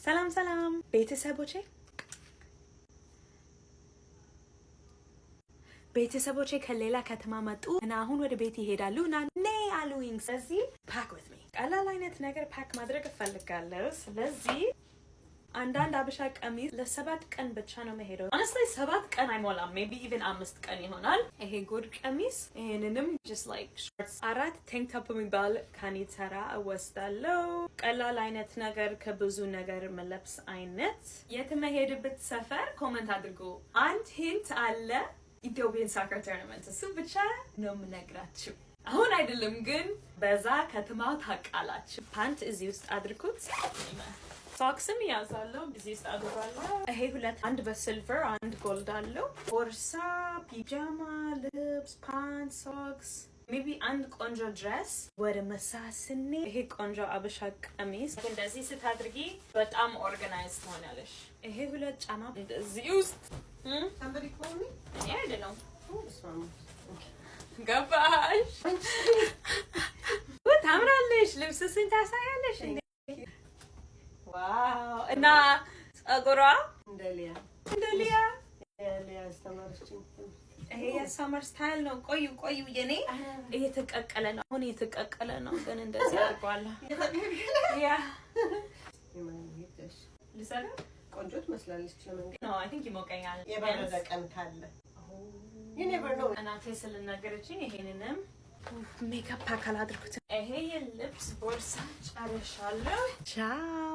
ሰላም ሰላም ቤተሰቦቼ ከሌላ ከተማ መጡ እና አሁን ወደ ቤት ይሄዳሉ እና ነይ አሉኝ። ስለዚህ ፓክ with me ቀላል አይነት ነገር ፓክ ማድረግ እፈልጋለሁ። ስለዚህ አንዳንድ አበሻ ቀሚስ ለ7 ቀን ብቻ ነው መሄደው። honestly 7 ቀን አይሞላም, maybe even 5 ቀን ይሆናል። ይሄ ጉድ ቀሚስ ይሄንንም just like shorts 4 tank top የሚባል ካኒተራ እወስዳለሁ። ቀላል አይነት ነገር ከብዙ ነገር መለብስ አይነት። የትመሄድበት ሰፈር ኮሜንት አድርጉ። አንድ ሂንት አለ ኢትዮጵያን ሳከር ቶርናመንት እሱ ብቻ ነው የምነግራችሁ። አሁን አይደለም ግን በዛ ከተማው ታውቃላችሁ። ፓንት እዚህ ውስጥ አድርጉት። ሶክስም ያዛለው እዚህ ውስጥ አድርጋለሁ። ይሄ ሁለት አንድ በሲልቨር አንድ ጎልድ አለው። ቦርሳ፣ ፒጃማ፣ ልብስ፣ ፓንት፣ ሶክስ ሜቢ አንድ ቆንጆ ድረስ ወደ መሳስኔ። ይሄ ቆንጆ አበሻ ቀሚስ እንደዚህ ስታድርጊ በጣም ኦርጋናይዝ ትሆናለሽ። ይሄ ሁለት ጫማ እንደዚህ ውስጥ somebody call me? I don't know. Oh, this one. Okay. ገባሽ? ታምራለሽ። ልብስሽን ታሳያለሽ እንዴ? ዋው! እና ጸጉሯ እንደሊያ አስተማረችኝ። ይሄ የሰመር ስታይል ነው። ቆዩ የኔ እየተቀቀለ ነው። አሁን እየተቀቀለ ነው ግን እንደዚህ አድርጓለሁ። ያ ልሰራ ቆንጆ ትመስላለች። ለምን ነው? I think ይሞቀኛል። የበረደ ቀን ካለ you never know። እናቴ ስለነገረችኝ ይሄንንም ሜካፕ አካል አድርጉት። ይሄ የልብስ ቦርሳ ጨርሻለሁ። ቻው